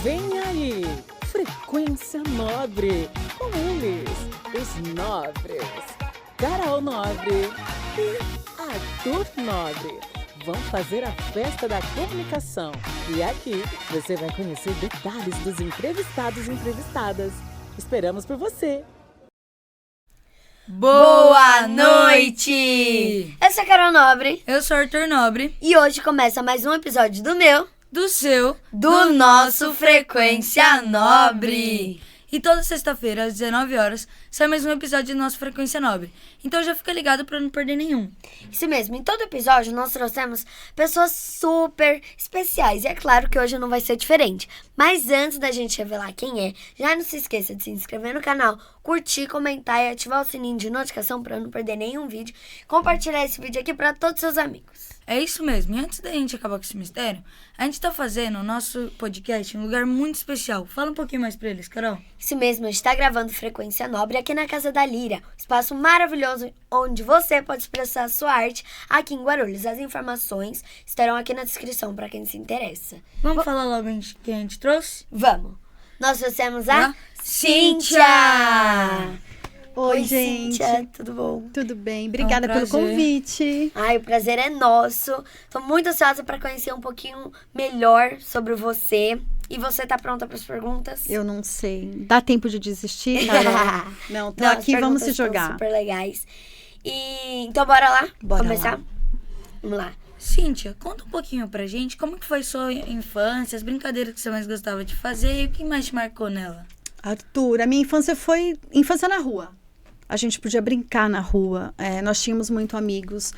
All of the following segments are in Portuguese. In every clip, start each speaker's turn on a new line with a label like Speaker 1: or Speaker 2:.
Speaker 1: Vem aí, Frequência Nobre, com eles, os nobres, Carol Nobre e Arthur Nobre. Vão fazer a festa da comunicação e aqui você vai conhecer detalhes dos entrevistados e entrevistadas. Esperamos por você!
Speaker 2: Boa noite!
Speaker 3: Eu sou a Carol Nobre.
Speaker 2: Eu sou Arthur Nobre.
Speaker 3: E hoje começa mais um episódio do meu,
Speaker 2: do seu,
Speaker 3: do nosso Frequência Nobre.
Speaker 2: E toda sexta-feira, às 19 horas, sai mais um episódio do nosso Frequência Nobre. Então já fica ligado pra não perder nenhum.
Speaker 3: Isso mesmo, em todo episódio nós trouxemos pessoas super especiais. E é claro que hoje não vai ser diferente. Mas antes da gente revelar quem é, já não se esqueça de se inscrever no canal, curtir, comentar e ativar o sininho de notificação pra não perder nenhum vídeo. Compartilhar esse vídeo aqui pra todos os seus amigos.
Speaker 2: É isso mesmo. E antes da gente acabar com esse mistério, a gente tá fazendo o nosso podcast em um lugar muito especial. Fala um pouquinho mais pra eles, Carol.
Speaker 3: Isso mesmo, a gente tá gravando Frequência Nobre aqui na Casa da Líria. Um espaço maravilhoso onde você pode expressar a sua arte aqui em Guarulhos. As informações estarão aqui na descrição pra quem se interessa.
Speaker 2: Vamos falar logo quem a gente trouxe?
Speaker 3: Vamos. Nós trouxemos a
Speaker 2: Cíntia!
Speaker 4: Oi, gente.
Speaker 3: Cíntia, tudo bom?
Speaker 4: Tudo bem? Obrigada pelo
Speaker 2: prazer.
Speaker 4: convite.
Speaker 3: Ai, o prazer é nosso. Tô muito ansiosa para conhecer um pouquinho melhor sobre você. E você tá pronta para as perguntas?
Speaker 4: Eu não sei. Dá tempo de desistir, Carol? Não, tô aqui, vamos se jogar.
Speaker 3: Super legais. E então bora lá?
Speaker 4: Bora
Speaker 3: começar?
Speaker 4: lá.
Speaker 3: Vamos lá.
Speaker 2: Cíntia, conta um pouquinho pra gente como que foi sua infância, as brincadeiras que você mais gostava de fazer e o que mais te marcou nela.
Speaker 4: Arthur, a minha infância foi infância na rua. A gente podia brincar na rua. Nós tínhamos muito amigos.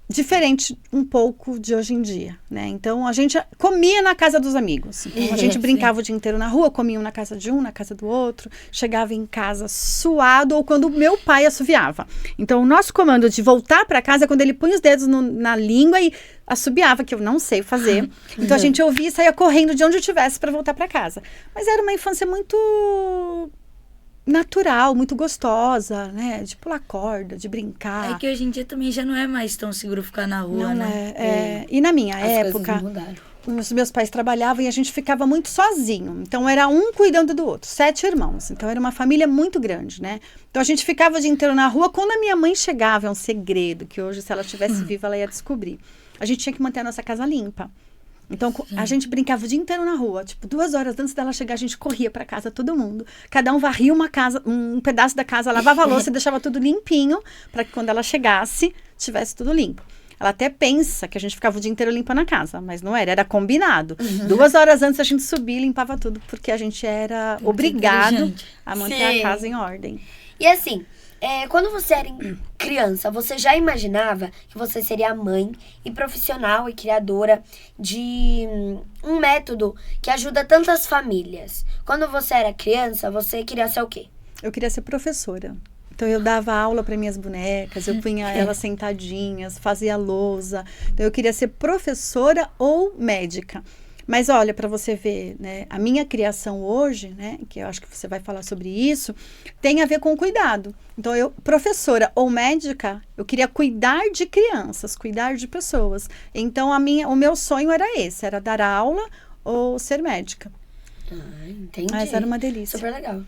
Speaker 4: Diferente um pouco de hoje em dia, né? Então, a gente comia na casa dos amigos. Então, a gente brincava o dia inteiro na rua, comia um na casa de um, na casa do outro. Chegava em casa suado ou quando meu pai assoviava. Então, o nosso comando de voltar para casa é quando ele punha os dedos na língua e assobiava, que eu não sei fazer. Então, a gente ouvia e saía correndo de onde eu estivesse para voltar para casa. Mas era uma infância muito natural, muito gostosa, né? De pular corda, de brincar.
Speaker 2: É que hoje em dia também já não é mais tão seguro ficar na rua,
Speaker 4: Não
Speaker 2: né?
Speaker 4: E na minha
Speaker 3: As
Speaker 4: época,
Speaker 3: coisas mudaram.
Speaker 4: os meus pais trabalhavam e a gente ficava muito sozinho. Então, era um cuidando do outro. 7 irmãos. Então, era uma família muito grande, né? Então, a gente ficava o dia inteiro na rua. Quando a minha mãe chegava, é um segredo, que hoje, se ela estivesse viva, ela ia descobrir. A gente tinha que manter a nossa casa limpa. Então, a gente brincava o dia inteiro na rua. Tipo, 2 horas antes dela chegar, a gente corria pra casa, todo mundo. Cada um varria uma casa, um pedaço da casa, lavava a louça e deixava tudo limpinho, para que quando ela chegasse, tivesse tudo limpo. Ela até pensa que a gente ficava o dia inteiro limpando a casa, mas não era combinado. 2 horas antes a gente subia e limpava tudo, porque a gente era obrigado a manter a casa em ordem.
Speaker 3: E assim, quando você era criança, você já imaginava que você seria mãe e profissional e criadora de um método que ajuda tantas famílias? Quando você era criança, você queria ser o quê?
Speaker 4: Eu queria ser professora. Então, eu dava aula para minhas bonecas, eu punha elas sentadinhas, fazia lousa. Então, eu queria ser professora ou médica. Mas olha, para você ver, né, a minha criação hoje, né, que eu acho que você vai falar sobre isso, tem a ver com o cuidado. Então, eu, professora ou médica, eu queria cuidar de crianças, cuidar de pessoas. Então, o meu sonho era esse, era dar aula ou ser médica.
Speaker 3: Ah, entendi.
Speaker 4: Mas era uma delícia.
Speaker 3: Super legal.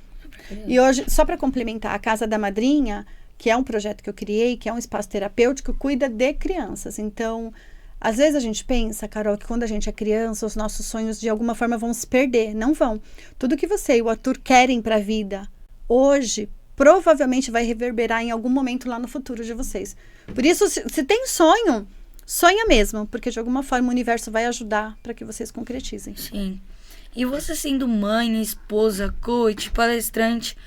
Speaker 4: E hoje, só para complementar, a Casa da Madrinha, que é um projeto que eu criei, que é um espaço terapêutico, cuida de crianças. Então, às vezes a gente pensa, Carol, que quando a gente é criança, os nossos sonhos de alguma forma vão se perder. Não vão. Tudo que você e o Arthur querem para a vida hoje, provavelmente vai reverberar em algum momento lá no futuro de vocês. Por isso, se tem sonho, sonha mesmo, porque de alguma forma o universo vai ajudar para que vocês concretizem.
Speaker 2: Sim. E você sendo mãe, esposa, coach, palestrante,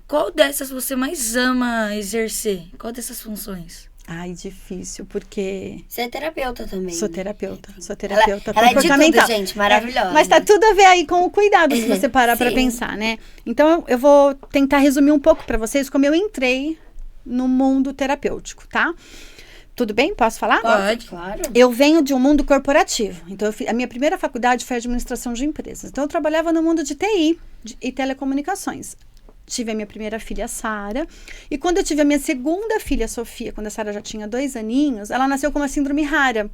Speaker 2: qual dessas você mais ama exercer? Qual dessas funções?
Speaker 4: Ai, difícil, porque
Speaker 3: Você é terapeuta também.
Speaker 4: sou
Speaker 3: né?
Speaker 4: terapeuta
Speaker 3: Ela é de
Speaker 4: comportamental.
Speaker 3: tudo, gente, maravilhosa.
Speaker 4: Mas tá tudo a ver aí com o cuidado, se você parar pra
Speaker 3: Sim.
Speaker 4: pensar, né? Então, eu vou tentar resumir um pouco pra vocês como eu entrei no mundo terapêutico, tá? Tudo bem? Posso falar?
Speaker 2: Pode.
Speaker 3: Claro.
Speaker 4: Eu venho de um mundo corporativo. Então, a minha primeira faculdade foi administração de empresas. Então, eu trabalhava no mundo de TI e telecomunicações. Tive a minha primeira filha, Sara. E quando eu tive a minha segunda filha, Sofia, quando a Sara já tinha 2 aninhos, ela nasceu com uma síndrome rara.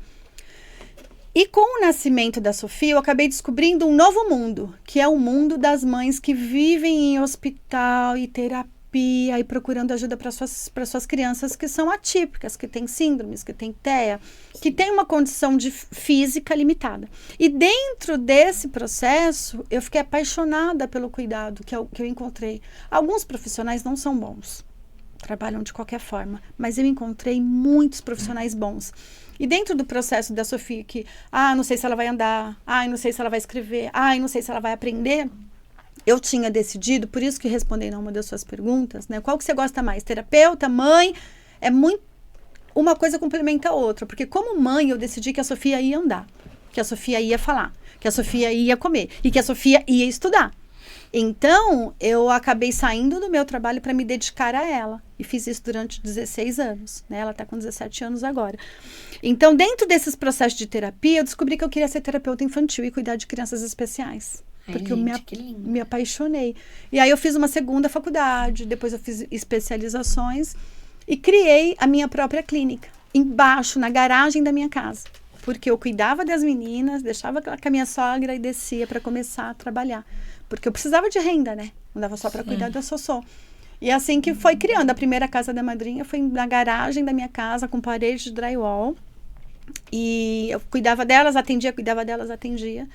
Speaker 4: E com o nascimento da Sofia, eu acabei descobrindo um novo mundo, que é o mundo das mães que vivem em hospital e terapia e procurando ajuda para suas crianças que são atípicas, que têm síndromes, que têm TEA, que têm uma condição física limitada. E dentro desse processo, eu fiquei apaixonada pelo cuidado que eu encontrei. Alguns profissionais não são bons, trabalham de qualquer forma, mas eu encontrei muitos profissionais bons. E dentro do processo da Sofia, que, não sei se ela vai andar, não sei se ela vai escrever, não sei se ela vai aprender, eu tinha decidido, por isso que respondendo a uma das suas perguntas, né? Qual que você gosta mais? Terapeuta, mãe? É muito... Uma coisa complementa a outra, porque como mãe eu decidi que a Sofia ia andar, que a Sofia ia falar, que a Sofia ia comer e que a Sofia ia estudar. Então, eu acabei saindo do meu trabalho para me dedicar a ela. E fiz isso durante 16 anos, né? Ela está com 17 anos agora. Então, dentro desses processos de terapia, eu descobri que eu queria ser terapeuta infantil e cuidar de crianças especiais. Porque eu me apaixonei. E aí eu fiz uma segunda faculdade, depois eu fiz especializações e criei a minha própria clínica, embaixo, na garagem da minha casa. Porque eu cuidava das meninas, deixava com a minha sogra e descia para começar a trabalhar. Porque eu precisava de renda, né? Não dava só para cuidar da Sossô. E assim que foi criando. A primeira casa da madrinha foi na garagem da minha casa, com parede de drywall. E eu cuidava delas, atendia, cuidava delas, atendia.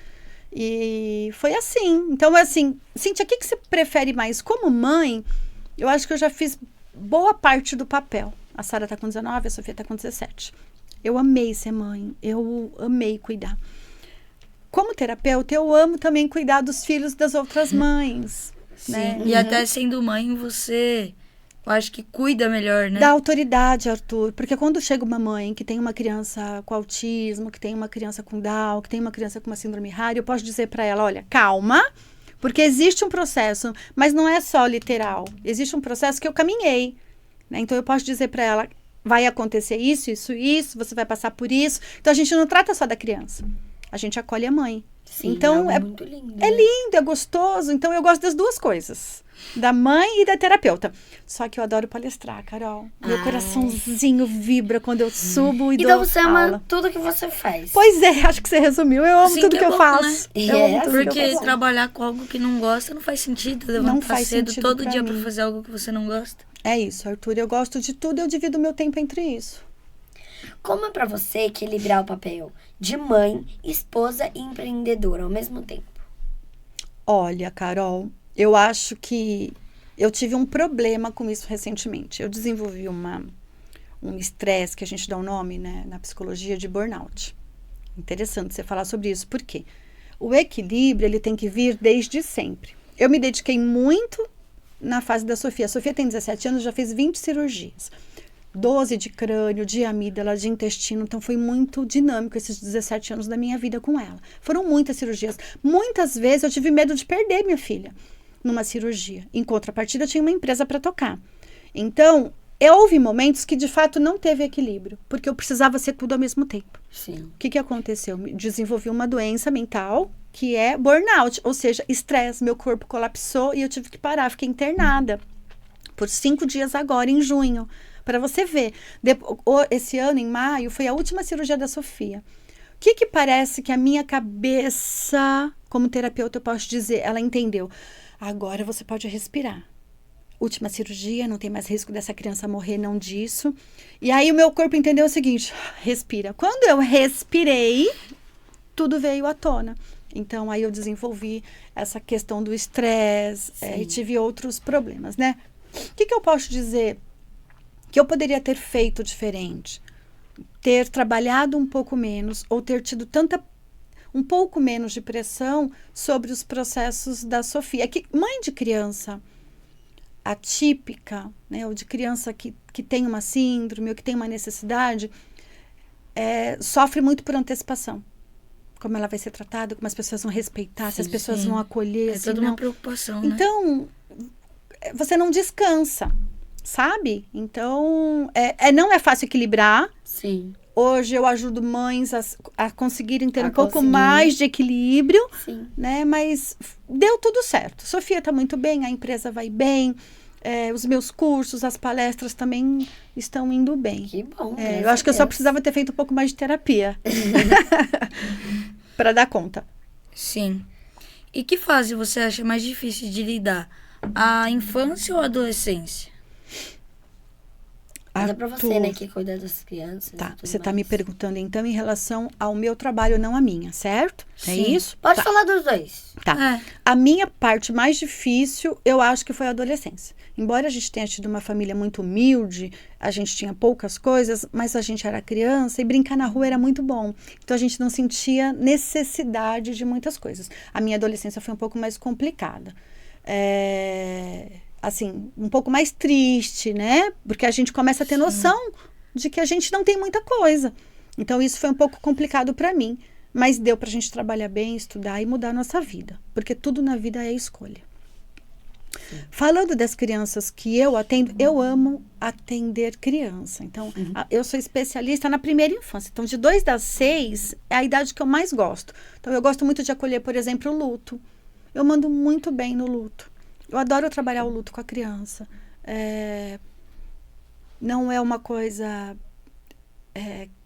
Speaker 4: E foi assim. Então, assim, Cíntia, o que você prefere mais? Como mãe, eu acho que eu já fiz boa parte do papel. A Sara tá com 19, a Sofia tá com 17. Eu amei ser mãe, eu amei cuidar. Como terapeuta, eu amo também cuidar dos filhos das outras mães.
Speaker 2: Sim,
Speaker 4: né?
Speaker 2: E até sendo mãe, você, eu acho que cuida melhor, né?
Speaker 4: Da autoridade, Arthur. Porque quando chega uma mãe que tem uma criança com autismo, que tem uma criança com Down, que tem uma criança com uma síndrome rara, eu posso dizer para ela, olha, calma, porque existe um processo, mas não é só literal. Existe um processo que eu caminhei, né? Então, eu posso dizer para ela, vai acontecer isso, isso, isso, você vai passar por isso. Então, a gente não trata só da criança. A gente acolhe a mãe.
Speaker 3: Sim,
Speaker 4: então,
Speaker 3: é muito lindo.
Speaker 4: É lindo, é gostoso. Então, eu gosto das duas coisas. Da mãe e da terapeuta. Só que eu adoro palestrar, Carol. Meu coraçãozinho vibra quando eu subo e
Speaker 3: Então
Speaker 4: dou
Speaker 3: você
Speaker 4: aula.
Speaker 3: ama tudo que você faz.
Speaker 4: Pois é, acho que você resumiu. Eu amo
Speaker 2: Assim
Speaker 4: tudo
Speaker 2: que
Speaker 4: que
Speaker 2: é
Speaker 4: eu
Speaker 2: bom,
Speaker 4: faço.
Speaker 3: né?
Speaker 4: Eu amo tudo que eu
Speaker 2: Porque
Speaker 4: faço.
Speaker 2: trabalhar com algo que não gosta não faz sentido. Levantar
Speaker 4: faz
Speaker 2: cedo
Speaker 4: sentido
Speaker 2: todo
Speaker 4: pra
Speaker 2: dia
Speaker 4: mim.
Speaker 2: pra fazer algo que você não gosta.
Speaker 4: É isso, Arthur. Eu gosto de tudo, eu divido meu tempo entre isso.
Speaker 3: Como é pra você equilibrar o papel de mãe, esposa e empreendedora ao mesmo tempo?
Speaker 4: Olha, Carol, eu acho que eu tive um problema com isso recentemente. Eu desenvolvi um estresse, que a gente dá um nome, né, na psicologia, de burnout. Interessante você falar sobre isso, por quê? O equilíbrio, ele tem que vir desde sempre. Eu me dediquei muito na fase da Sofia. A Sofia tem 17 anos, já fez 20 cirurgias. 12 de crânio, de amígdala, de intestino. Então, foi muito dinâmico esses 17 anos da minha vida com ela. Foram muitas cirurgias. Muitas vezes eu tive medo de perder minha filha numa cirurgia. Em contrapartida, eu tinha uma empresa para tocar. Então, houve momentos que, de fato, não teve equilíbrio. Porque eu precisava ser tudo ao mesmo tempo.
Speaker 3: Sim.
Speaker 4: O que aconteceu? Eu desenvolvi uma doença mental, que é burnout. Ou seja, estresse. Meu corpo colapsou e eu tive que parar. Fiquei internada por 5 dias agora, em junho. Para você ver, esse ano, em maio, foi a última cirurgia da Sofia. O que parece que a minha cabeça, como terapeuta, eu posso dizer, ela entendeu. Agora você pode respirar. Última cirurgia, não tem mais risco dessa criança morrer, não disso. E aí o meu corpo entendeu o seguinte, respira. Quando eu respirei, tudo veio à tona. Então, aí eu desenvolvi essa questão do estresse e tive outros problemas, né? O que eu posso dizer que eu poderia ter feito diferente? Ter trabalhado um pouco menos ou ter tido um pouco menos de pressão sobre os processos da Sofia. É que mãe de criança atípica, né, ou de criança que tem uma síndrome ou que tem uma necessidade, sofre muito por antecipação. Como ela vai ser tratada, como as pessoas vão respeitar, se as pessoas vão acolher.
Speaker 2: É toda uma preocupação, né?
Speaker 4: Então, você não descansa, sabe? Então, não é fácil equilibrar.
Speaker 3: Sim.
Speaker 4: Hoje eu ajudo mães a conseguirem ter um pouco mais de equilíbrio,
Speaker 3: Sim.
Speaker 4: né? Mas deu tudo certo. Sofia está muito bem, a empresa vai bem, Os meus cursos, as palestras também estão indo bem.
Speaker 3: Que bom.
Speaker 4: Eu acho que eu só precisava ter feito um pouco mais de terapia para dar conta.
Speaker 2: Sim. E que fase você acha mais difícil de lidar? A infância ou a adolescência?
Speaker 3: Mas é pra você, né, que cuida das crianças.
Speaker 4: Tá,
Speaker 3: e tudo
Speaker 4: você tá me
Speaker 3: mais.
Speaker 4: perguntando então em relação ao meu trabalho, não a minha, certo? É
Speaker 2: Sim.
Speaker 4: isso?
Speaker 3: Pode
Speaker 4: Tá.
Speaker 3: falar dos dois.
Speaker 4: Tá.
Speaker 2: É.
Speaker 4: A minha parte mais difícil, eu acho que foi a adolescência. Embora a gente tenha tido uma família muito humilde, a gente tinha poucas coisas, mas a gente era criança e brincar na rua era muito bom. Então a gente não sentia necessidade de muitas coisas. A minha adolescência foi um pouco mais complicada. Assim, um pouco mais triste, né? Porque a gente começa a ter noção de que a gente não tem muita coisa. Então isso foi um pouco complicado para mim. Mas deu pra gente trabalhar bem, estudar e mudar a nossa vida. Porque tudo na vida é escolha. Falando das crianças que eu atendo, eu amo atender criança. Então, eu sou especialista na primeira infância. Então, de 2 a 6 é a idade que eu mais gosto. Então, eu gosto muito de acolher, por exemplo, o luto. Eu mando muito bem no luto. Eu adoro trabalhar o luto com a criança. Não é uma coisa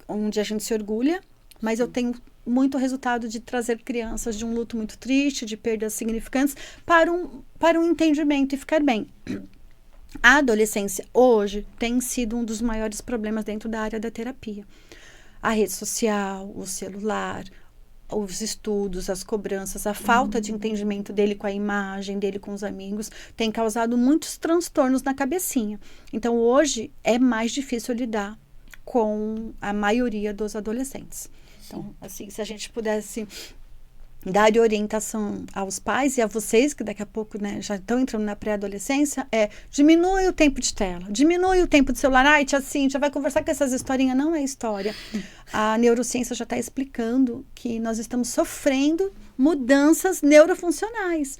Speaker 4: onde a gente se orgulha, mas eu tenho muito resultado de trazer crianças de um luto muito triste, de perdas significantes, para um entendimento e ficar bem. A adolescência hoje tem sido um dos maiores problemas dentro da área da terapia. A rede social, o celular, os estudos, as cobranças, a falta de entendimento dele com a imagem, dele com os amigos, tem causado muitos transtornos na cabecinha. Então, hoje, é mais difícil lidar com a maioria dos adolescentes. Então, assim, se a gente pudesse dar orientação aos pais e a vocês, que daqui a pouco, né, já estão entrando na pré-adolescência, diminui o tempo de tela, diminui o tempo de celular. Ai, tia Cíntia, vai conversar com essas historinhas. Não é história. A neurociência já está explicando que nós estamos sofrendo mudanças neurofuncionais.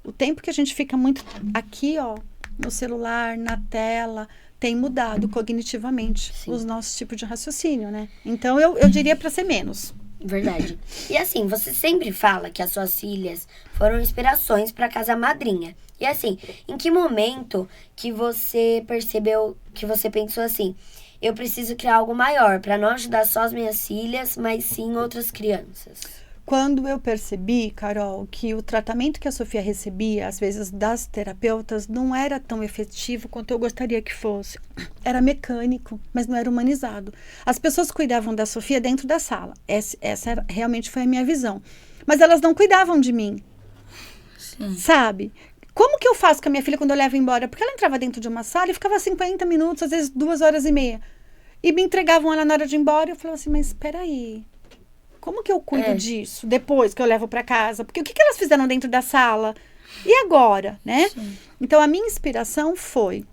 Speaker 4: O tempo que a gente fica muito aqui, ó, no celular, na tela, tem mudado cognitivamente os nossos tipos de raciocínio, né? Então, eu diria para ser menos.
Speaker 3: Verdade. E assim, você sempre fala que as suas filhas foram inspirações para casa madrinha. E assim, em que momento que você percebeu, que você pensou assim, eu preciso criar algo maior para não ajudar só as minhas filhas, mas sim outras crianças?
Speaker 4: Quando eu percebi, Carol, que o tratamento que a Sofia recebia, às vezes das terapeutas, não era tão efetivo quanto eu gostaria que fosse. Era mecânico, mas não era humanizado. As pessoas cuidavam da Sofia dentro da sala. Essa realmente foi a minha visão. Mas elas não cuidavam de mim.
Speaker 2: Sim.
Speaker 4: Sabe? Como que eu faço com a minha filha quando eu levo embora? Porque ela entrava dentro de uma sala e ficava 50 minutos, às vezes 2 horas e meia. E me entregavam ela na hora de ir embora. Eu falava assim, mas espera aí. Como que eu cuido disso depois que eu levo para casa? Porque o que elas fizeram dentro da sala? E agora, né? Sim. Então, a minha inspiração foi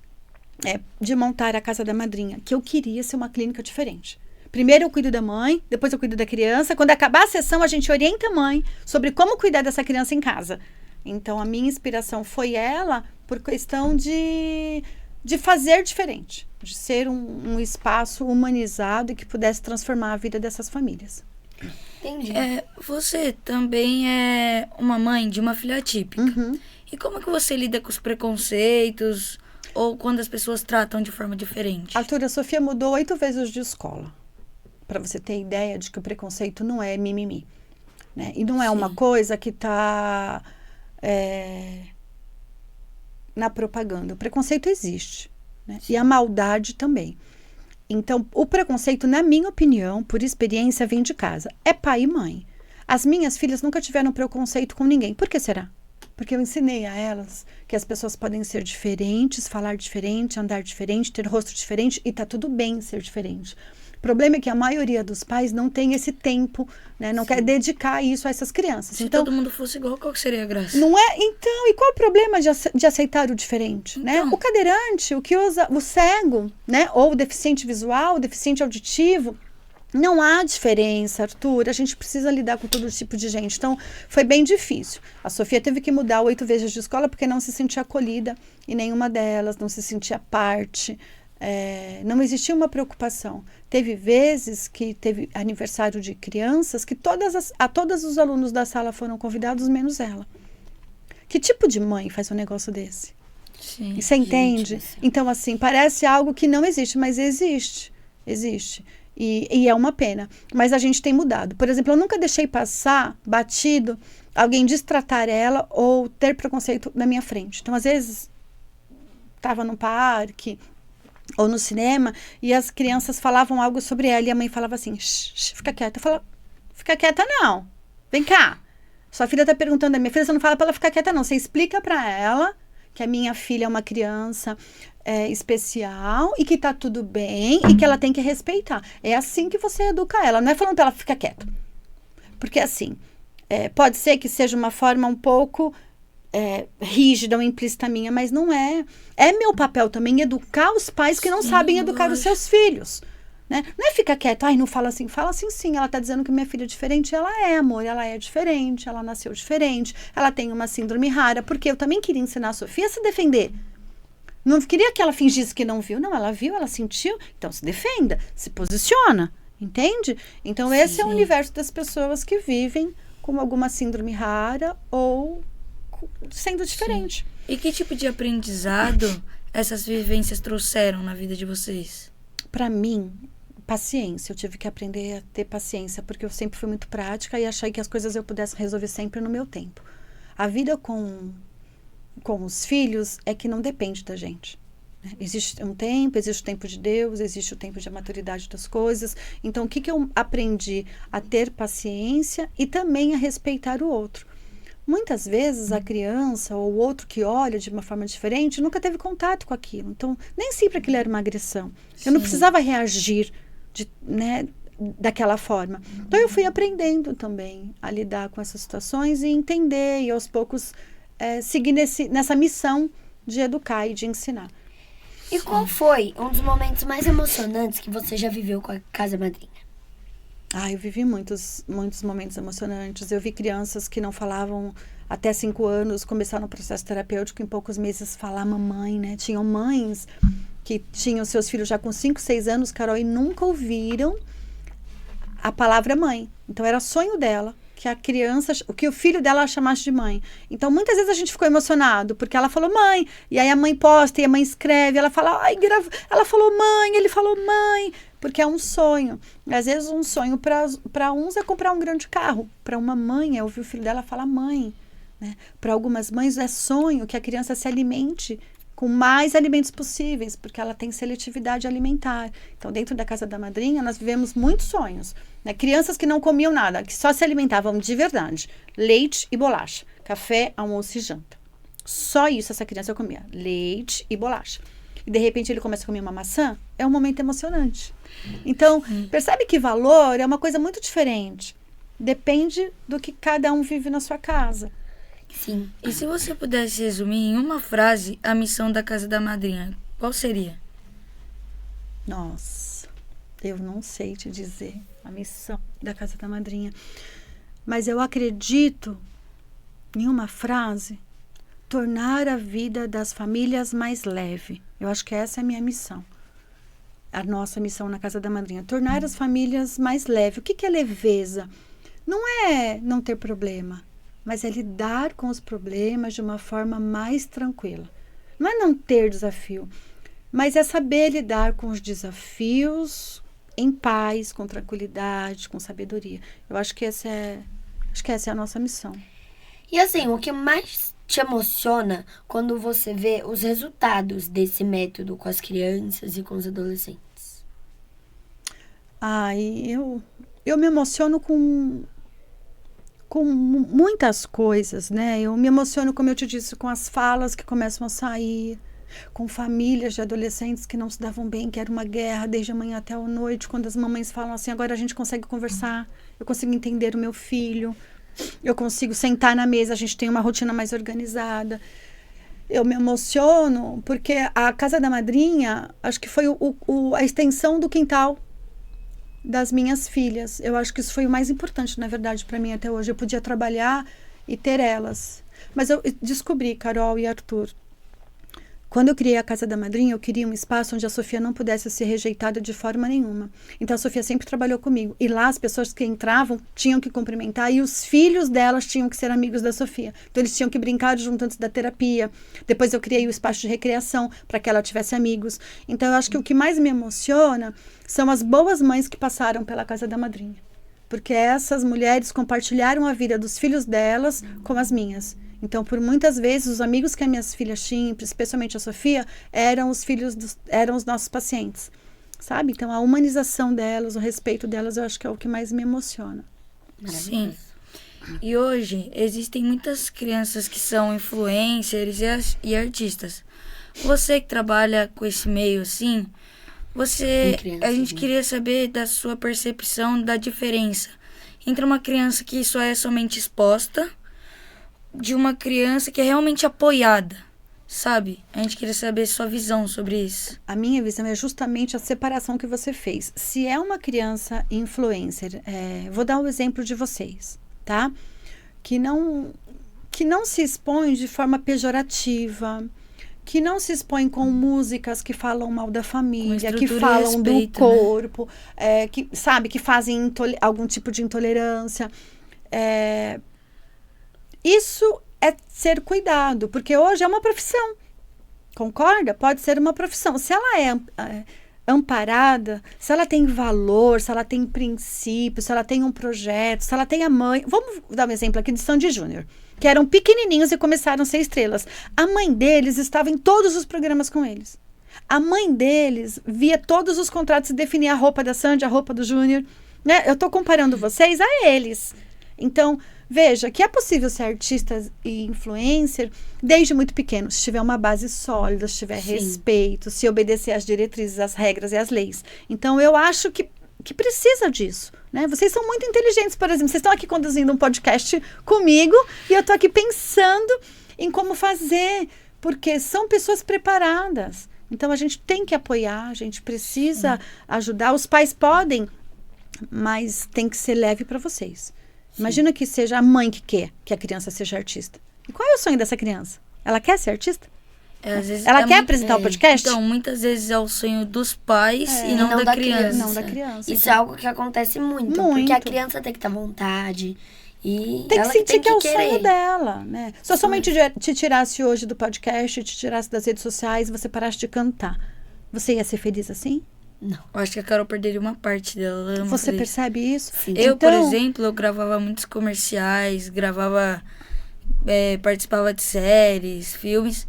Speaker 4: de montar a Casa da Madrinha, que eu queria ser uma clínica diferente. Primeiro eu cuido da mãe, depois eu cuido da criança. Quando acabar a sessão, a gente orienta a mãe sobre como cuidar dessa criança em casa. Então, a minha inspiração foi ela por questão de fazer diferente. De ser um espaço humanizado e que pudesse transformar a vida dessas famílias.
Speaker 3: Entendi.
Speaker 2: Você também é uma mãe de uma filha atípica.
Speaker 4: Uhum.
Speaker 2: E como que você lida com os preconceitos ou quando as pessoas tratam de forma diferente?
Speaker 4: Arthur, a Sofia mudou 8 vezes de escola. Para você ter ideia de que o preconceito não é mimimi. Né? E não é uma coisa que está na propaganda. O preconceito existe. Né? E a maldade também. Então, o preconceito, na minha opinião, por experiência, vem de casa. É pai e mãe. As minhas filhas nunca tiveram preconceito com ninguém. Por que será? Porque eu ensinei a elas que as pessoas podem ser diferentes, falar diferente, andar diferente, ter rosto diferente, e tá tudo bem ser diferente. O problema é que a maioria dos pais não tem esse tempo, né? Não quer dedicar isso a essas crianças.
Speaker 2: Se
Speaker 4: então,
Speaker 2: todo mundo fosse igual, qual que seria a graça?
Speaker 4: não é? Então, e qual o problema de aceitar o diferente?
Speaker 2: Então.
Speaker 4: Né? O cadeirante, o que usa, o cego, né? Ou o deficiente visual, o deficiente auditivo, não há diferença, Arthur. A gente precisa lidar com todo tipo de gente. Então, foi bem difícil. A Sofia teve que mudar 8 vezes de escola porque não se sentia acolhida em nenhuma delas, não se sentia parte. Não existia uma preocupação. Teve vezes que teve aniversário de crianças que todos os alunos da sala foram convidados, menos ela. Que tipo de mãe faz um negócio desse?
Speaker 2: Sim.
Speaker 4: Você entende?
Speaker 3: Gente do céu.
Speaker 4: Então, assim, parece algo que não existe, mas existe. Existe. E é uma pena. Mas a gente tem mudado. Por exemplo, eu nunca deixei passar batido alguém destratar ela ou ter preconceito na minha frente. Então, às vezes, estava no parque ou no cinema e as crianças falavam algo sobre ela e a mãe falava assim, shh, fica quieta. Eu falava, fica quieta não. Vem cá. Sua filha está perguntando a minha filha, você não fala para ela ficar quieta não. Você explica para ela que a minha filha é uma criança especial e que tá tudo bem e que ela tem que respeitar. É assim que você educa ela, não é falando para ela ficar quieta. Porque assim, pode ser que seja uma forma um pouco rígida ou implícita minha, mas não é. É meu papel também educar os pais que não sabem educar os seus filhos. Né? Não é ficar quieto, ai, não fala assim sim, ela tá dizendo que minha filha é diferente, ela é, amor, ela é diferente, ela nasceu diferente, ela tem uma síndrome rara, porque eu também queria ensinar a Sofia a se defender. Não queria que ela fingisse que não viu, não, ela viu, ela sentiu, então se defenda, se posiciona, entende? Então esse é o universo das pessoas que vivem com alguma síndrome rara ou sendo diferente.
Speaker 2: Sim. E que tipo de aprendizado essas vivências trouxeram na vida de vocês?
Speaker 4: Para mim, paciência. Eu tive que aprender a ter paciência, porque eu sempre fui muito prática e achei que as coisas eu pudesse resolver sempre no meu tempo. A vida com os filhos é que não depende da gente. Né? Existe um tempo, existe o tempo de Deus, existe o tempo de maturidade das coisas. Então, o que eu aprendi? A ter paciência e também a respeitar o outro. Muitas vezes a criança ou o outro que olha de uma forma diferente nunca teve contato com aquilo. Então, nem sempre aquilo era uma agressão. Eu não precisava reagir daquela forma. Então, eu fui aprendendo também a lidar com essas situações e entender e aos poucos seguir nessa missão de educar e de ensinar.
Speaker 3: E qual foi um dos momentos mais emocionantes que você já viveu com a Casa Madrinha?
Speaker 4: Eu vivi muitos momentos emocionantes. Eu vi crianças que não falavam até 5 anos, começaram um processo terapêutico em poucos meses falar mamãe, né? Tinham mães que tinham seus filhos já com 5, 6 anos, Carol, e nunca ouviram a palavra mãe. Então, era sonho dela que a criança, que o filho dela chamasse de mãe. Então, muitas vezes a gente ficou emocionado, porque ela falou mãe, e aí a mãe posta, e a mãe escreve, ela fala, ela falou mãe, ele falou mãe, porque é um sonho. Às vezes um sonho para uns é comprar um grande carro, para uma mãe é ouvir o filho dela falar mãe. Né? Para algumas mães é sonho que a criança se alimente com mais alimentos possíveis, porque ela tem seletividade alimentar. Então, dentro da Casa da Madrinha, nós vivemos muitos sonhos. Né? Crianças que não comiam nada, que só se alimentavam de verdade. Leite e bolacha. Café, almoço e janta. Só isso essa criança comia. Leite e bolacha. E, de repente, ele começa a comer uma maçã. É um momento emocionante. Então, percebe que valor é uma coisa muito diferente. Depende do que cada um vive na sua casa.
Speaker 3: Sim.
Speaker 2: E se você pudesse resumir em uma frase a missão da Casa da Madrinha, qual seria?
Speaker 4: Nossa, eu não sei te dizer a missão da Casa da Madrinha. Mas eu acredito em uma frase: tornar a vida das famílias mais leve. Eu acho que essa é a minha missão. A nossa missão na Casa da Madrinha. Tornar as famílias mais leves. O que é leveza? Não é não ter problema, mas é lidar com os problemas de uma forma mais tranquila. Não é não ter desafio, mas é saber lidar com os desafios em paz, com tranquilidade, com sabedoria. Eu acho que essa é a nossa missão.
Speaker 3: E assim, o que mais te emociona quando você vê os resultados desse método com as crianças e com os adolescentes?
Speaker 4: Eu me emociono com muitas coisas, né? Eu me emociono, como eu te disse, com as falas que começam a sair, com famílias de adolescentes que não se davam bem, que era uma guerra desde a manhã até a noite, quando as mamães falam assim, agora a gente consegue conversar, eu consigo entender o meu filho, eu consigo sentar na mesa, a gente tem uma rotina mais organizada. Eu me emociono porque a Casa da Madrinha, acho que foi a extensão do quintal das minhas filhas. Eu acho que isso foi o mais importante, na verdade, para mim até hoje. Eu podia trabalhar e ter elas. Mas eu descobri, Carol e Arthur, Quando eu criei a Casa da Madrinha, eu queria um espaço onde a Sofia não pudesse ser rejeitada de forma nenhuma. Então, a Sofia sempre trabalhou comigo. E lá, as pessoas que entravam tinham que cumprimentar e os filhos delas tinham que ser amigos da Sofia. Então, eles tinham que brincar junto antes da terapia. Depois, eu criei o espaço de recreação para que ela tivesse amigos. Então, eu acho que o que mais me emociona são as boas mães que passaram pela Casa da Madrinha. Porque essas mulheres compartilharam a vida dos filhos delas com as minhas. Então, por muitas vezes, os amigos que as minhas filhas tinham, especialmente a Sofia, eram eram os nossos pacientes, sabe? Então, a humanização delas, o respeito delas, eu acho que é o que mais me emociona.
Speaker 2: Sim. E hoje, existem muitas crianças que são influencers e artistas. Você que trabalha com esse meio, assim, a gente queria saber da sua percepção da diferença entre uma criança que só é somente exposta de uma criança que é realmente apoiada, sabe? A gente queria saber sua visão sobre isso.
Speaker 4: A minha visão é justamente a separação que você fez. Se é uma criança influencer, vou dar um exemplo de vocês, tá? Que não se expõe de forma pejorativa, que não se expõe com músicas que falam mal da família, que falam do corpo, que, sabe, que fazem algum tipo de intolerância. Isso é ser cuidado, porque hoje é uma profissão, concorda? Pode ser uma profissão. Se ela é amparada, se ela tem valor, se ela tem princípio, se ela tem um projeto, se ela tem a mãe... Vamos dar um exemplo aqui de Sandy Júnior, que eram pequenininhos e começaram a ser estrelas. A mãe deles estava em todos os programas com eles. A mãe deles via todos os contratos e definia a roupa da Sandy, a roupa do Júnior. Né? Eu estou comparando vocês a eles. Então, veja que é possível ser artista e influencer desde muito pequeno, se tiver uma base sólida, se tiver respeito, se obedecer às diretrizes, às regras e às leis. Então, eu acho que precisa disso, né? Vocês são muito inteligentes, por exemplo, vocês estão aqui conduzindo um podcast comigo e eu estou aqui pensando em como fazer, porque são pessoas preparadas. Então, a gente tem que apoiar, a gente precisa ajudar. Os pais podem, mas tem que ser leve para vocês. Imagina que seja a mãe que quer que a criança seja artista. E qual é o sonho dessa criança? Ela quer ser artista? Ela quer apresentar o podcast?
Speaker 2: Então, muitas vezes é o sonho dos pais e não da criança.
Speaker 4: Não da criança.
Speaker 3: Isso é algo que acontece muito. Porque a criança tem que ter vontade. E
Speaker 4: tem que
Speaker 3: ela
Speaker 4: sentir que é o
Speaker 3: querer.
Speaker 4: sonho dela, né? Se eu somente te tirasse hoje do podcast, te tirasse das redes sociais, você parasse de cantar, você ia ser feliz assim?
Speaker 3: Não.
Speaker 2: Eu acho que a Carol perderia uma parte dela. Ela ama
Speaker 4: Você
Speaker 2: fazer
Speaker 4: percebe isso?
Speaker 3: Sim.
Speaker 2: Eu, por exemplo, eu gravava muitos comerciais, participava de séries, filmes,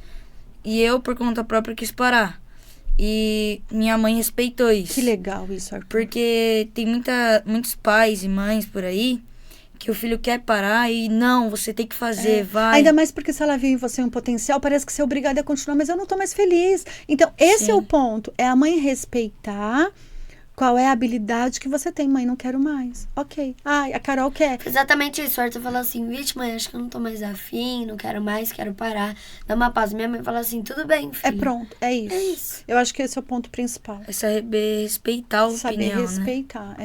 Speaker 2: e eu, por conta própria, quis parar. E minha mãe respeitou isso.
Speaker 4: Que legal isso, Arthur.
Speaker 2: Porque tem muitos pais e mães por aí que o filho quer parar e não, você tem que fazer, vai.
Speaker 4: Ainda mais porque se ela vê em você um potencial, parece que você é obrigada a continuar, mas eu não tô mais feliz. Então, esse é o ponto. É a mãe respeitar qual é a habilidade que você tem. Mãe, não quero mais. Ok. Ai, a Carol quer.
Speaker 3: Exatamente isso. O Arthur falou assim, vixe, mãe, acho que eu não tô mais afim, não quero mais, quero parar. Dá uma pausa. Minha mãe fala assim, tudo bem, filho.
Speaker 4: É pronto, é isso.
Speaker 3: É isso.
Speaker 4: Eu acho que esse é o ponto principal.
Speaker 2: É saber respeitar a opinião,
Speaker 4: Saber respeitar,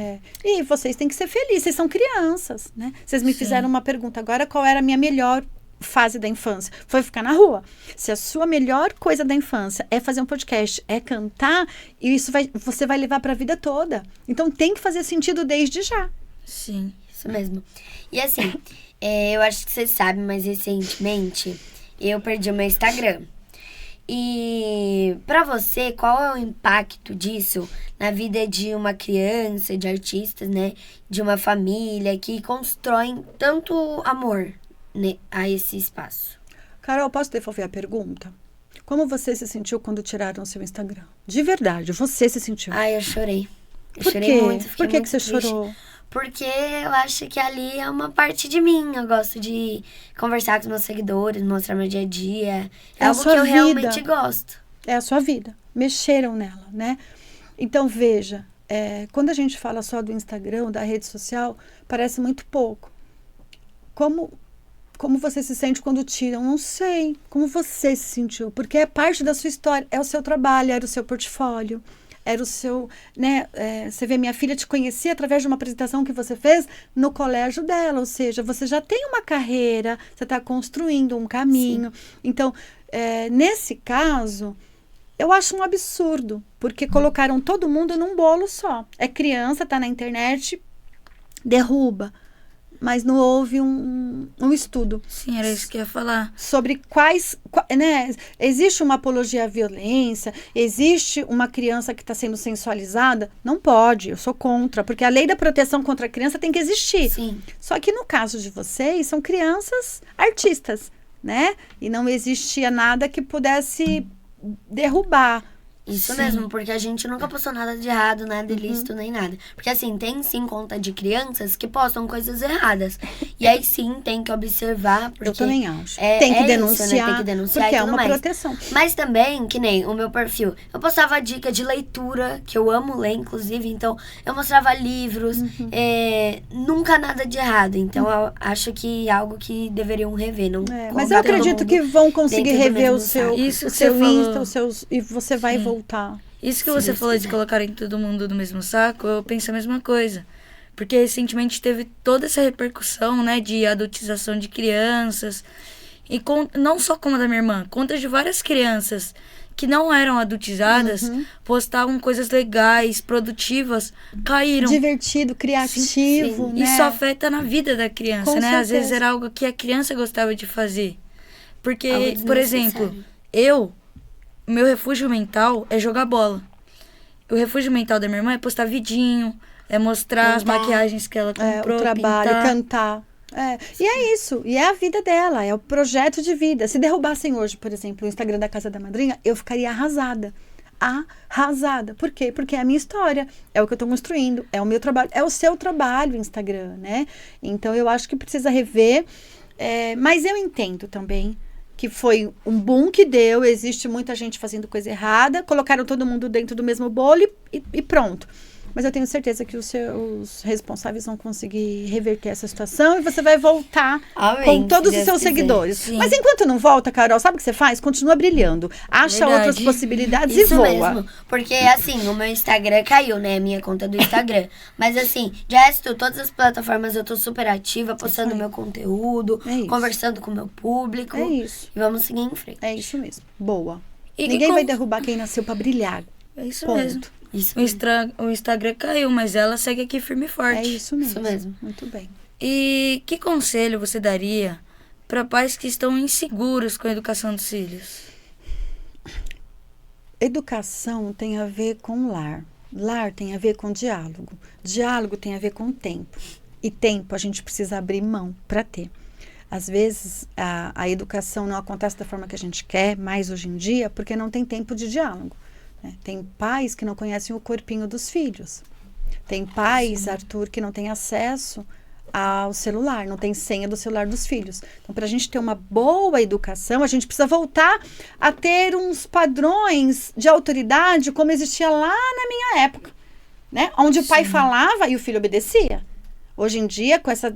Speaker 4: E vocês têm que ser felizes, vocês são crianças, né? Vocês me fizeram uma pergunta agora, qual era a minha melhor fase da infância? Foi ficar na rua. Se a sua melhor coisa da infância é fazer um podcast, é cantar, e você vai levar para a vida toda. Então tem que fazer sentido desde já.
Speaker 2: Sim.
Speaker 3: Isso mesmo. E assim, eu acho que vocês sabem, mas recentemente eu perdi o meu Instagram. E pra você, qual é o impacto disso na vida de uma criança, de artistas, né? De uma família que constroem tanto amor, né, a esse espaço?
Speaker 4: Carol, posso devolver a pergunta? Como você se sentiu quando tiraram o seu Instagram? De verdade, você se sentiu?
Speaker 3: Ai, eu chorei. Eu
Speaker 4: Por
Speaker 3: chorei
Speaker 4: quê?
Speaker 3: muito.
Speaker 4: Por que
Speaker 3: muito
Speaker 4: você
Speaker 3: triste.
Speaker 4: chorou?
Speaker 3: Porque eu acho que ali é uma parte de mim. Eu gosto de conversar com os meus seguidores, mostrar meu dia a dia.
Speaker 4: É a
Speaker 3: algo que
Speaker 4: sua
Speaker 3: eu
Speaker 4: vida.
Speaker 3: realmente gosto.
Speaker 4: É a sua vida. Mexeram nela, né? Então, veja, quando a gente fala só do Instagram, da rede social, parece muito pouco. Como você se sente quando tiram? Não sei. Como você se sentiu? Porque é parte da sua história, é o seu trabalho, era o seu portfólio. era o seu, né? Você vê, minha filha te conhecia através de uma apresentação que você fez no colégio dela, ou seja, você já tem uma carreira, você está construindo um caminho. Então, nesse caso, eu acho um absurdo, porque colocaram todo mundo num bolo só. É criança, tá na internet, derruba. Mas não houve um estudo.
Speaker 2: Sim, era isso que eu ia falar.
Speaker 4: Sobre né? Existe uma apologia à violência, existe uma criança que está sendo sensualizada? Não pode, eu sou contra, porque a lei da proteção contra a criança tem que existir.
Speaker 3: Sim.
Speaker 4: Só que no caso de vocês, são crianças artistas, né? E não existia nada que pudesse derrubar.
Speaker 3: Isso
Speaker 2: Sim.
Speaker 3: mesmo, porque a gente nunca postou nada de errado, nada ilícito, nem nada. Porque assim, tem sim conta de crianças que postam coisas erradas. E aí sim, tem que observar, porque...
Speaker 4: Eu também acho.
Speaker 3: É,
Speaker 4: Tem que
Speaker 3: é
Speaker 4: denunciar,
Speaker 3: isso, né? Tem que denunciar
Speaker 4: porque
Speaker 3: e
Speaker 4: é
Speaker 3: tudo
Speaker 4: uma
Speaker 3: mais.
Speaker 4: proteção.
Speaker 3: Mas também, que nem o meu perfil, eu postava dica de leitura, que eu amo ler, inclusive. Então, eu mostrava livros, nunca nada de errado. Então, eu acho que é algo que deveriam rever. Não
Speaker 4: Mas
Speaker 3: colocar
Speaker 4: eu
Speaker 3: todo
Speaker 4: acredito
Speaker 3: mundo
Speaker 4: que vão conseguir
Speaker 3: dentro do
Speaker 4: rever
Speaker 3: mesmo
Speaker 4: o seu,
Speaker 3: saco.
Speaker 2: Isso
Speaker 4: o
Speaker 2: que
Speaker 4: seu
Speaker 2: você falou.
Speaker 4: Insta, os seus, e você vai voltar.
Speaker 2: Isso que
Speaker 3: Se
Speaker 2: você
Speaker 3: Deus
Speaker 2: falou de
Speaker 3: quiser.
Speaker 2: colocarem todo mundo no mesmo saco, eu penso a mesma coisa. Porque recentemente teve toda essa repercussão, né, de adultização de crianças. E não só como a da minha irmã, contas de várias crianças que não eram adultizadas, postavam coisas legais, produtivas, caíram.
Speaker 4: Divertido, criativo, né?
Speaker 2: Isso afeta na vida da criança,
Speaker 4: Com
Speaker 2: né? Às
Speaker 4: certeza.
Speaker 2: vezes era algo que a criança gostava de fazer. Porque,
Speaker 3: Algo
Speaker 2: por exemplo, meu refúgio mental é jogar bola. O refúgio mental da minha irmã é postar vidinho, é mostrar as
Speaker 3: Cantar.
Speaker 2: maquiagens que ela comprou,
Speaker 4: O trabalho,
Speaker 2: pintar.
Speaker 4: cantar. E é isso. E é a vida dela, é o projeto de vida. Se derrubassem hoje, por exemplo, o Instagram da Casa da Madrinha, eu ficaria arrasada. Arrasada. Por quê? Porque é a minha história, é o que eu estou construindo, é o meu trabalho, é o seu trabalho, Instagram, né? Então, eu acho que precisa rever. Mas eu entendo também que foi um boom que deu, existe muita gente fazendo coisa errada, colocaram todo mundo dentro do mesmo bolo e pronto. Mas eu tenho certeza que os seus responsáveis vão conseguir reverter essa situação e você vai voltar
Speaker 3: Amém,
Speaker 4: com todos
Speaker 3: se
Speaker 4: os
Speaker 3: Deus
Speaker 4: seus
Speaker 3: quiser.
Speaker 4: seguidores.
Speaker 2: Sim.
Speaker 4: Mas enquanto não volta, Carol, sabe o que você faz? Continua brilhando. Acha
Speaker 2: Verdade.
Speaker 4: outras possibilidades
Speaker 3: Isso
Speaker 4: e voa.
Speaker 3: mesmo, porque assim, o meu Instagram caiu, né, minha conta do Instagram. Mas assim, de resto, todas as plataformas eu tô super ativa, postando
Speaker 4: aí.
Speaker 3: meu conteúdo,
Speaker 4: É isso.
Speaker 3: conversando com o meu público.
Speaker 4: É isso.
Speaker 3: E vamos seguir em frente.
Speaker 4: É isso mesmo. Boa.
Speaker 2: E
Speaker 4: Ninguém
Speaker 2: com-
Speaker 4: vai derrubar quem nasceu pra brilhar.
Speaker 2: É isso
Speaker 4: Ponto.
Speaker 2: mesmo.
Speaker 3: Isso
Speaker 2: O Instagram caiu, mas ela segue aqui firme e forte.
Speaker 4: É isso mesmo.
Speaker 3: Isso mesmo.
Speaker 4: Muito bem.
Speaker 2: E que conselho você daria para pais que estão inseguros com a educação dos filhos?
Speaker 4: Educação tem a ver com lar. Lar tem a ver com diálogo. Diálogo tem a ver com tempo. E tempo a gente precisa abrir mão para ter. Às vezes, a educação não acontece da forma que a gente quer, mais hoje em dia, porque não tem tempo de diálogo. Né? Tem pais que não conhecem o corpinho dos filhos. Tem pais, Arthur, que não têm acesso ao celular, não tem senha do celular dos filhos. Então, para a gente ter uma boa educação, a gente precisa voltar a ter uns padrões de autoridade como existia lá na minha época, né? Onde o pai falava e o filho obedecia. Hoje em dia, com essa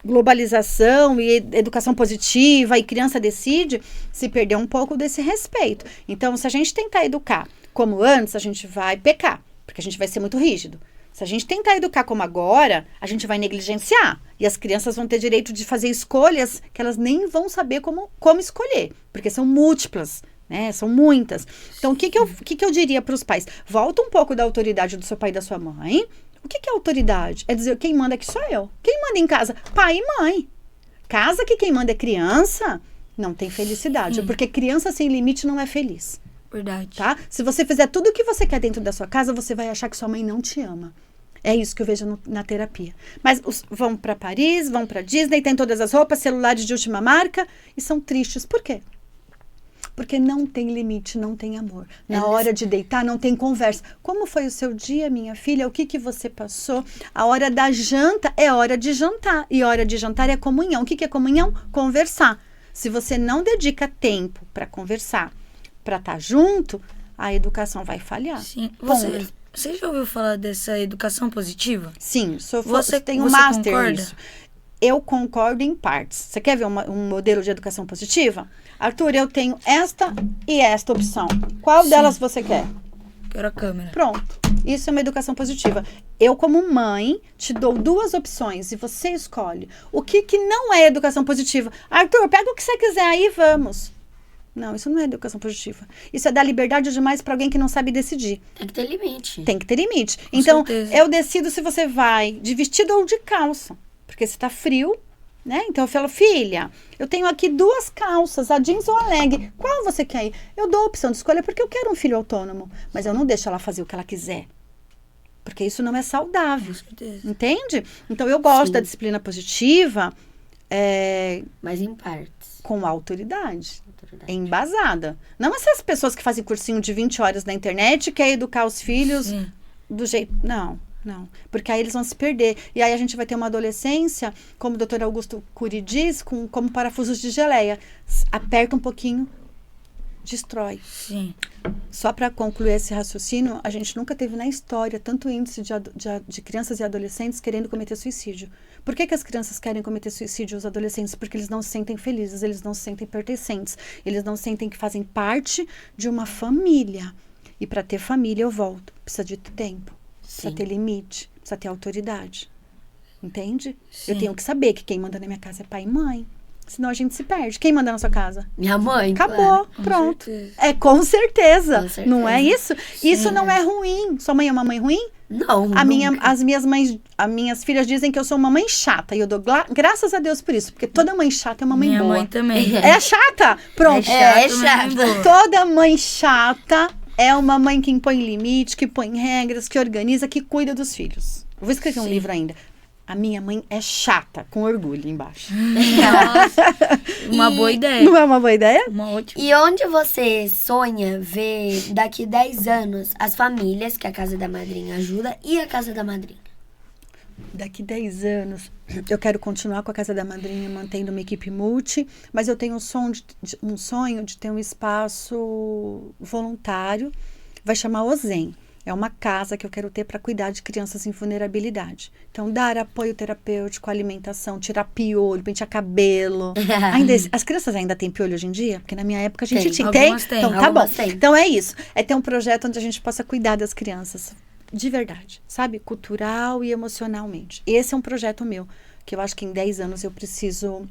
Speaker 4: globalização e educação positiva e criança decide, se perdeu um pouco desse respeito. Então, se a gente tentar educar como antes, a gente vai pecar, porque a gente vai ser muito rígido. Se a gente tentar educar como agora, a gente vai negligenciar. E as crianças vão ter direito de fazer escolhas que elas nem vão saber como escolher, porque são múltiplas, né? São muitas. Então, o que eu diria para os pais? Volta um pouco da autoridade do seu pai e da sua mãe. O que é autoridade? É dizer, quem manda aqui sou eu. Quem manda em casa? Pai e mãe. Casa que quem manda é criança, não tem felicidade. Porque criança sem limite não é feliz.
Speaker 2: Verdade.
Speaker 4: Tá? Se você fizer tudo o que você quer dentro da sua casa, você vai achar que sua mãe não te ama. É isso que eu vejo na terapia. Mas vão para Paris, vão para Disney, tem todas as roupas, celulares de última marca e são tristes. Por quê? Porque não tem limite, não tem amor. Na hora de deitar, não tem conversa. Como foi o seu dia, minha filha? O que você passou? A hora da janta é hora de jantar. E hora de jantar é comunhão. O que é comunhão? Conversar. Se você não dedica tempo para conversar, para estar junto, a educação vai falhar.
Speaker 2: Sim.
Speaker 4: Ponto.
Speaker 2: Você já ouviu falar dessa educação positiva?
Speaker 4: Sim,
Speaker 2: Você
Speaker 4: tem um
Speaker 2: você
Speaker 4: master
Speaker 2: concorda?
Speaker 4: nisso. Eu concordo em partes. Você quer ver um modelo de educação positiva? Arthur, eu tenho esta e esta opção. Qual delas você quer?
Speaker 2: quero a câmera.
Speaker 4: Pronto. Isso é uma educação positiva. Eu, como mãe, te dou 2 opções e você escolhe. O que não é educação positiva? Arthur, pega o que você quiser aí, vamos. Não, isso não é educação positiva. Isso é dar liberdade demais para alguém que não sabe decidir.
Speaker 3: Tem que ter limite.
Speaker 4: Tem que ter limite.
Speaker 2: Com
Speaker 4: Então,
Speaker 2: certeza.
Speaker 4: eu decido se você vai de vestido ou de calça. Porque se tá frio, né? Então eu falo, filha, eu tenho aqui 2 calças, a jeans ou a leg. Qual você quer ir? Eu dou a opção de escolha porque eu quero um filho autônomo. Mas eu não deixo ela fazer o que ela quiser. Porque isso não é saudável.
Speaker 2: Com certeza.
Speaker 4: Entende? Então eu gosto
Speaker 3: Sim.
Speaker 4: da disciplina positiva
Speaker 3: Mas em partes.
Speaker 4: com autoridade. Embasada. Não essas pessoas que fazem cursinho de 20 horas na internet e querem educar os filhos
Speaker 2: Sim.
Speaker 4: do jeito... Não. Porque aí eles vão se perder. E aí a gente vai ter uma adolescência, como o doutor Augusto Cury diz, como parafusos de geleia. Aperta um pouquinho, destrói.
Speaker 2: Sim.
Speaker 4: Só para concluir esse raciocínio, a gente nunca teve na história tanto índice de crianças e adolescentes querendo cometer suicídio. Por que as crianças querem cometer suicídio, os adolescentes? Porque eles não se sentem felizes, eles não se sentem pertencentes, eles não sentem que fazem parte de uma família. E para ter família, eu volto. Precisa de tempo, precisa
Speaker 3: Sim.
Speaker 4: ter limite, precisa ter autoridade. Entende?
Speaker 2: Sim.
Speaker 4: Eu tenho que saber que quem manda na minha casa é pai e mãe. Senão a gente se perde. Quem manda na sua casa?
Speaker 3: Minha mãe,
Speaker 4: Acabou,
Speaker 3: claro.
Speaker 2: Com
Speaker 4: pronto.
Speaker 2: certeza.
Speaker 4: É com certeza.
Speaker 3: Com certeza.
Speaker 4: Não é isso? Isso
Speaker 2: Sim.
Speaker 4: não é ruim. Sua mãe é uma mãe ruim?
Speaker 3: Não,
Speaker 4: As
Speaker 3: nunca.
Speaker 4: minhas filhas dizem que eu sou uma mãe chata. E eu dou graças a Deus por isso. Porque toda mãe chata é uma mãe
Speaker 2: Minha
Speaker 4: boa.
Speaker 2: mãe também.
Speaker 4: É chata? Pronto.
Speaker 3: É
Speaker 2: Chato, mas
Speaker 3: chato.
Speaker 2: mãe boa.
Speaker 4: Toda mãe chata é uma mãe que impõe limite, que põe regras, que organiza, que cuida dos filhos. Eu vou escrever um
Speaker 2: Sim.
Speaker 4: livro ainda. A minha mãe é chata, com orgulho embaixo.
Speaker 2: Nossa, uma boa ideia.
Speaker 4: Não é uma boa ideia?
Speaker 2: Uma ótima.
Speaker 3: E onde você sonha ver daqui 10 anos as famílias que a Casa da Madrinha ajuda e a Casa da Madrinha?
Speaker 4: Daqui 10 anos, eu quero continuar com a Casa da Madrinha, mantendo uma equipe multi, mas eu tenho um sonho de ter um espaço voluntário, vai chamar Ozen. É uma casa que eu quero ter para cuidar de crianças em vulnerabilidade. Então, dar apoio terapêutico, alimentação, tirar piolho, pentear cabelo. As crianças ainda têm piolho hoje em dia? Porque na minha época a gente
Speaker 3: Tem.
Speaker 4: tinha.
Speaker 2: Algumas têm.
Speaker 4: Então, tá bom.
Speaker 3: Algumas têm.
Speaker 4: Então, é isso. É ter um projeto onde a gente possa cuidar das crianças. De verdade, sabe? Cultural e emocionalmente. Esse é um projeto meu, que eu acho que em 10 anos eu preciso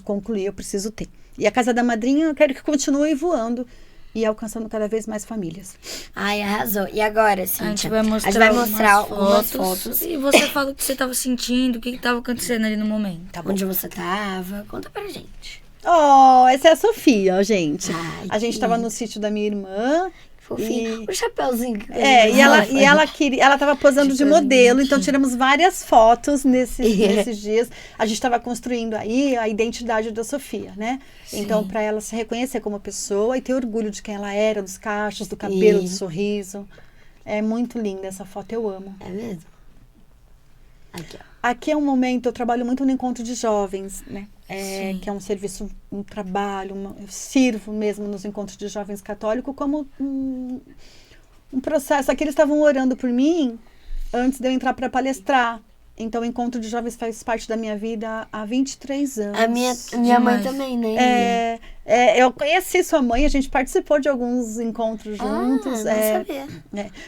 Speaker 4: concluir, eu preciso ter. E a Casa da Madrinha eu quero que continue voando e alcançando cada vez mais famílias.
Speaker 3: Ai, arrasou. E agora,
Speaker 2: A gente
Speaker 3: Cíntia?
Speaker 2: vai mostrar,
Speaker 3: algumas
Speaker 2: fotos.
Speaker 3: fotos.
Speaker 2: E você fala o que você estava sentindo, o que estava acontecendo ali no momento.
Speaker 4: Tá bom?
Speaker 3: Onde você tava? Conta pra gente.
Speaker 4: Oh, essa é a Sofia, gente.
Speaker 3: Ai,
Speaker 4: A gente
Speaker 3: que
Speaker 4: estava no sítio da minha irmã.
Speaker 3: Fofinho.
Speaker 4: E-
Speaker 3: O chapéuzinho. que
Speaker 4: E ela tava posando de
Speaker 2: Tipo,
Speaker 4: modelo,
Speaker 2: bonitinho.
Speaker 4: então tiramos várias fotos nesses dias. A gente estava construindo aí a identidade da Sofia, né?
Speaker 2: Sim.
Speaker 4: Então, para ela se reconhecer como pessoa e ter orgulho de quem ela era, dos cachos, do cabelo, do sorriso. É muito linda essa foto, eu amo.
Speaker 3: É mesmo? Aqui, ó.
Speaker 4: Aqui é um momento, eu trabalho muito no encontro de jovens, né?
Speaker 2: Sim.
Speaker 4: Que é um serviço, um trabalho, eu sirvo mesmo nos encontros de jovens católicos como um processo. Aqui eles estavam orando por mim antes de eu entrar para palestrar. Então, o encontro de jovens faz parte da minha vida há 23 anos.
Speaker 3: A minha mãe
Speaker 2: Demais.
Speaker 3: também, né?
Speaker 4: Eu conheci sua mãe, a gente participou de alguns encontros juntos.
Speaker 3: Não sabia.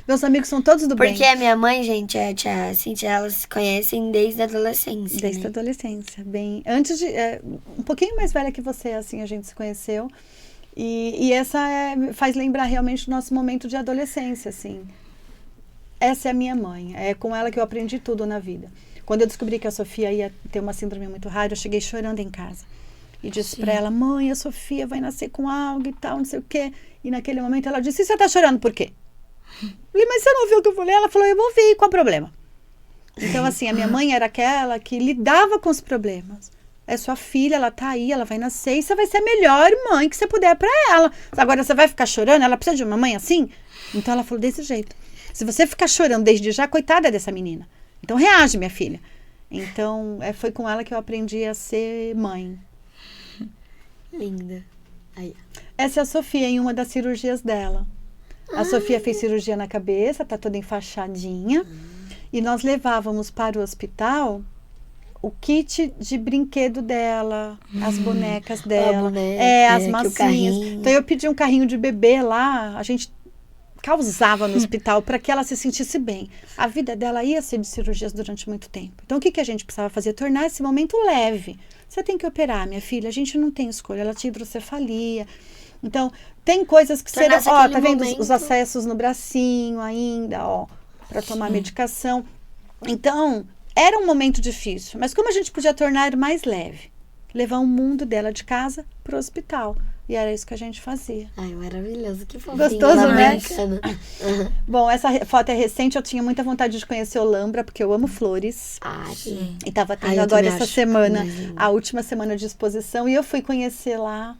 Speaker 4: Meus amigos são todos do bem.
Speaker 3: Porque a minha mãe, gente, a tia Cíntia, elas se conhecem desde a adolescência.
Speaker 4: Desde a
Speaker 3: né?
Speaker 4: adolescência, bem. Antes de. Um pouquinho mais velha que você, assim, a gente se conheceu. E essa faz lembrar realmente o nosso momento de adolescência, assim. Essa é a minha mãe. É com ela que eu aprendi tudo na vida. Quando eu descobri que a Sofia ia ter uma síndrome muito rara, eu cheguei chorando em casa. E disse pra ela, mãe, a Sofia vai nascer com algo e tal, não sei o quê. E naquele momento ela disse, e você tá chorando por quê? Eu falei, mas você não ouviu o que eu falei? Ela falou, eu ouvi, qual o problema? Então, assim, a minha mãe era aquela que lidava com os problemas. É sua filha, ela tá aí, ela vai nascer e você vai ser a melhor mãe que você puder pra ela. Agora, você vai ficar chorando? Ela precisa de uma mãe assim? Então, ela falou desse jeito. Se você ficar chorando desde já, coitada dessa menina. Então, reage, minha filha. Então, foi com ela que eu aprendi a ser mãe.
Speaker 3: Linda. Aí.
Speaker 4: Essa é a Sofia, em uma das cirurgias dela. A Sofia fez cirurgia na cabeça, tá toda enfaixadinha. E nós levávamos para o hospital o kit de brinquedo dela, as bonecas dela,
Speaker 3: boneca,
Speaker 4: as
Speaker 3: que o
Speaker 4: massinhas.
Speaker 3: carrinho.
Speaker 4: Então eu pedi um carrinho de bebê lá, a gente causava no hospital para que ela se sentisse bem. A vida dela ia ser de cirurgias durante muito tempo. Então, o que a gente precisava fazer? Tornar esse momento leve. Você tem que operar, minha filha. A gente não tem escolha. Ela tinha hidrocefalia. Então, tem coisas que serão... Ó, tá vendo os acessos no bracinho ainda, ó, para tomar medicação. Então, era um momento difícil. Mas como a gente podia tornar mais leve? Levar o mundo dela de casa para o hospital. E era isso que a gente fazia.
Speaker 3: Ai, maravilhoso. Que fofinho.
Speaker 4: Gostoso, né?
Speaker 3: Bom,
Speaker 4: essa foto é recente. Eu tinha muita vontade de conhecer Olambra, porque eu amo flores.
Speaker 3: sim.
Speaker 4: E tava tendo agora essa semana, a última semana de exposição. E eu fui conhecer lá.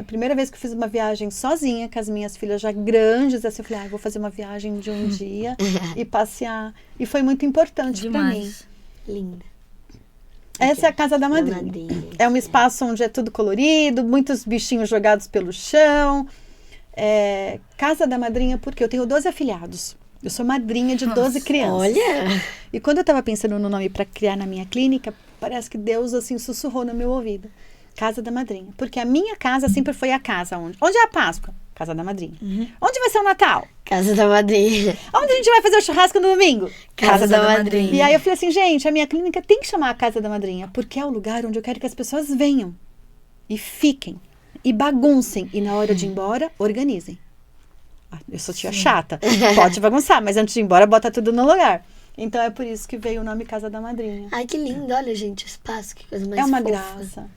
Speaker 4: Primeira vez que eu fiz uma viagem sozinha, com as minhas filhas já grandes. Assim, eu falei, vou fazer uma viagem de um dia e passear. E foi muito importante para mim.
Speaker 3: Linda.
Speaker 4: Essa é a casa da madrinha. É um espaço onde é tudo colorido, muitos bichinhos jogados pelo chão. Casa da madrinha, porque eu tenho 12 afilhados. Eu sou madrinha de 12 crianças.
Speaker 3: Olha!
Speaker 4: E quando eu estava pensando no nome para criar na minha clínica, parece que Deus assim sussurrou no meu ouvido. Casa da madrinha. Porque a minha casa sempre foi a casa onde é a Páscoa? Casa da madrinha. Onde vai ser o Natal?
Speaker 3: Casa da madrinha.
Speaker 4: Onde a gente vai fazer o churrasco no domingo?
Speaker 3: Casa da madrinha.
Speaker 4: E aí eu falei assim, gente, a minha clínica tem que chamar a Casa da Madrinha, porque é o lugar onde eu quero que as pessoas venham e fiquem, e baguncem, e na hora de ir embora, organizem. Eu sou tia chata, pode bagunçar, mas antes de ir embora, bota tudo no lugar. Então é por isso que veio o nome Casa da Madrinha.
Speaker 3: Ai, que lindo, olha, gente, o espaço, que coisa mais
Speaker 4: É uma
Speaker 3: fofa.
Speaker 4: graça.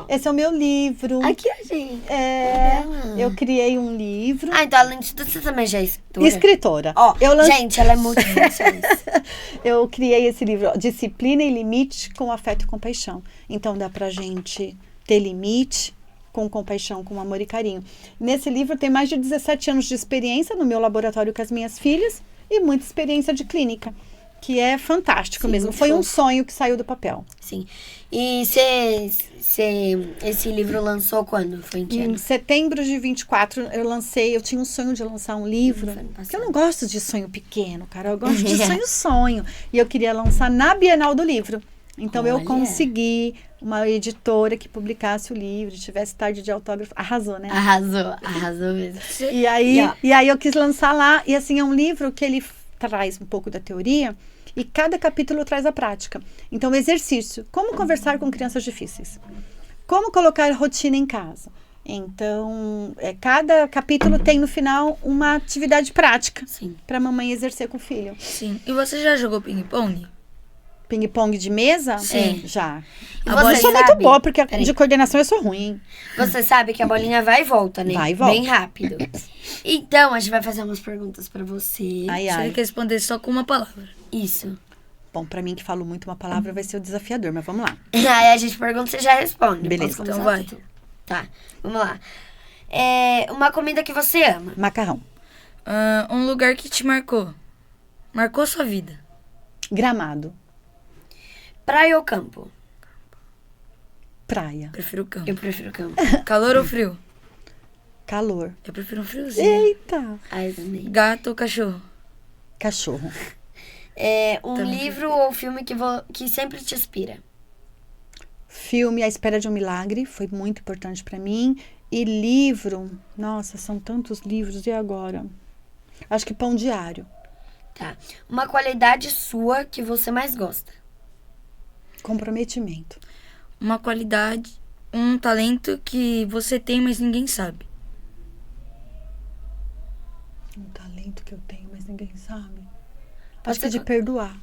Speaker 4: Esse é o meu livro.
Speaker 3: Aqui, gente.
Speaker 4: Eu criei um livro.
Speaker 3: Então, além de tudo, você também já é escritora?
Speaker 4: Escritora.
Speaker 3: Gente, ela é muito funções.
Speaker 4: Eu criei esse livro, ó, Disciplina e Limite com Afeto e Compaixão. Então, dá pra gente ter limite com compaixão, com amor e carinho. Nesse livro tem mais de 17 anos de experiência no meu laboratório com as minhas filhas e muita experiência de clínica, que é fantástico mesmo. Foi um sonho que saiu do papel.
Speaker 3: Sim. E esse livro lançou quando? Foi em que ano?
Speaker 4: Em setembro de 24, eu tinha um sonho de lançar um livro. Porque eu não gosto de sonho pequeno, cara. Eu gosto de sonho. E eu queria lançar na Bienal do Livro. Então, eu consegui uma editora que publicasse o livro, tivesse tarde de autógrafo. Arrasou, né?
Speaker 3: Arrasou mesmo.
Speaker 4: E aí eu quis lançar lá. E assim, é um livro que ele traz um pouco da teoria e cada capítulo traz a prática. Então, exercício. Como conversar com crianças difíceis? Como colocar rotina em casa? Então, cada capítulo tem no final uma atividade prática para a mamãe exercer com o filho.
Speaker 2: Sim. E você já jogou ping-pong?
Speaker 4: Ping-pong de mesa?
Speaker 2: Sim.
Speaker 4: Já.
Speaker 3: E
Speaker 4: Eu sou muito boa, porque de coordenação eu sou ruim.
Speaker 3: Você sabe que a bolinha vai e volta, né?
Speaker 4: Vai e volta.
Speaker 3: Bem rápido. Então, a gente vai fazer umas perguntas pra você.
Speaker 2: Você tem que responder só com uma palavra.
Speaker 3: Isso.
Speaker 4: Bom, pra mim que falo muito uma palavra vai ser o desafiador, mas vamos lá.
Speaker 3: Aí a gente pergunta e você já responde.
Speaker 4: Beleza.
Speaker 2: Então vai.
Speaker 3: Tá, vamos lá. Uma comida que você ama.
Speaker 4: Macarrão.
Speaker 2: Um lugar que te marcou. Marcou sua vida.
Speaker 4: Gramado.
Speaker 3: Praia ou campo?
Speaker 4: Praia.
Speaker 2: Prefiro campo.
Speaker 3: Eu prefiro campo.
Speaker 2: Calor ou frio?
Speaker 4: Calor.
Speaker 2: Eu prefiro um friozinho.
Speaker 4: Eita.
Speaker 3: Ai, também.
Speaker 2: Gato ou cachorro?
Speaker 4: Cachorro.
Speaker 3: Livro ou filme que sempre te inspira?
Speaker 4: Filme A Espera de um Milagre foi muito importante pra mim. E livro, nossa, são tantos livros, e agora? Acho que Pão Diário.
Speaker 3: Tá. Uma qualidade sua que você mais gosta?
Speaker 4: Comprometimento.
Speaker 2: Uma qualidade, um talento que você tem, mas ninguém sabe.
Speaker 4: Um talento que eu tenho, mas ninguém sabe.
Speaker 3: Pode
Speaker 4: Acho que
Speaker 3: ser
Speaker 4: de perdoar.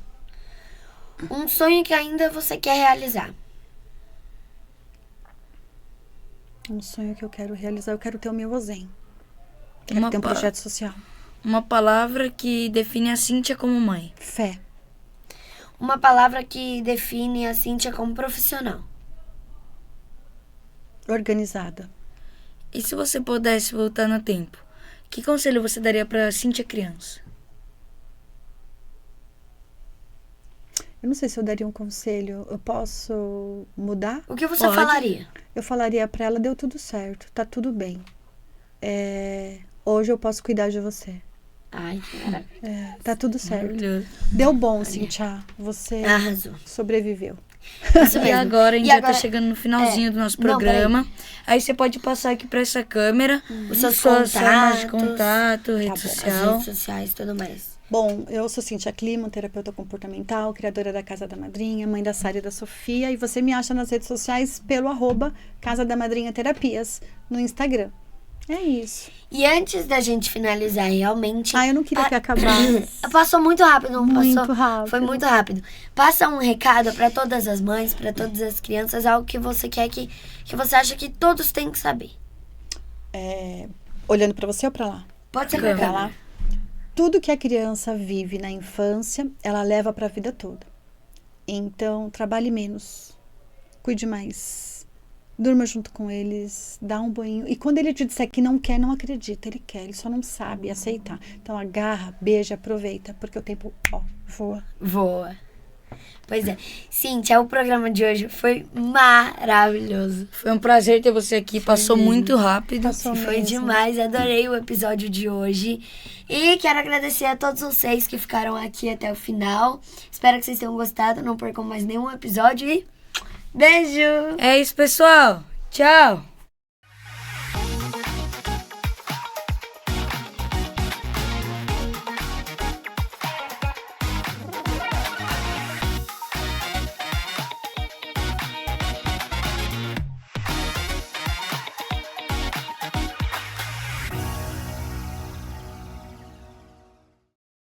Speaker 3: Um sonho que ainda você quer realizar?
Speaker 4: Um sonho que eu quero realizar, eu quero ter o meu Ozen. Quero ter um projeto social.
Speaker 2: Uma palavra que define a Cíntia como mãe.
Speaker 4: Fé.
Speaker 3: Uma palavra que define a Cíntia como profissional?
Speaker 4: Organizada.
Speaker 2: E se você pudesse voltar no tempo, que conselho você daria pra Cíntia criança?
Speaker 4: Eu não sei se eu daria um conselho. Eu posso mudar?
Speaker 3: O que você
Speaker 2: Pode.
Speaker 3: falaria?
Speaker 4: Eu falaria pra ela, deu tudo certo, tá tudo bem. Hoje eu posso cuidar de você.
Speaker 3: Ai, que maravilha.
Speaker 4: Tá tudo certo.
Speaker 2: Maravilhoso.
Speaker 4: Deu bom, Cíntia. Você
Speaker 3: Arrasou.
Speaker 4: sobreviveu.
Speaker 3: Isso
Speaker 2: E
Speaker 3: mesmo.
Speaker 2: agora a gente
Speaker 3: E
Speaker 2: já
Speaker 3: agora-
Speaker 2: tá chegando no finalzinho do nosso
Speaker 3: Não,
Speaker 2: programa. Aí você pode passar aqui pra essa câmera
Speaker 3: Os seus
Speaker 2: suas formas de
Speaker 3: contatos,
Speaker 2: contato, rede
Speaker 4: bom.
Speaker 3: as
Speaker 2: social.
Speaker 3: redes sociais e tudo mais.
Speaker 4: Bom, eu sou Cíntia Clima, terapeuta comportamental, criadora da Casa da Madrinha, mãe da Sara e da Sofia. E você me acha nas redes sociais pelo @Casa da Madrinha Terapias no Instagram. É isso.
Speaker 3: E antes da gente finalizar realmente...
Speaker 4: Eu não queria que acabasse.
Speaker 3: Passou muito rápido, não
Speaker 4: Muito
Speaker 3: passou?
Speaker 4: rápido.
Speaker 3: Foi muito rápido. Passa um recado pra todas as mães, pra todas as crianças, algo que você quer que você acha que todos têm que saber.
Speaker 4: Olhando pra você ou pra lá?
Speaker 3: Pode ser pra
Speaker 4: Pra
Speaker 3: cá.
Speaker 4: lá. Tudo que a criança vive na infância, ela leva pra vida toda. Então, trabalhe menos. Cuide mais. Durma junto com eles, dá um banho. E quando ele te disser que não quer, não acredita. Ele quer, ele só não sabe aceitar. Então agarra, beija, aproveita, porque o tempo, voa.
Speaker 3: Voa. Pois é. Cíntia, o programa de hoje foi maravilhoso.
Speaker 2: Foi um prazer ter você aqui. Passou muito rápido.
Speaker 4: Passou
Speaker 3: Foi
Speaker 4: mesmo.
Speaker 3: demais, adorei o episódio de hoje. E quero agradecer a todos vocês que ficaram aqui até o final. Espero que vocês tenham gostado. Não percam mais nenhum episódio e beijo!
Speaker 2: É isso, pessoal. Tchau.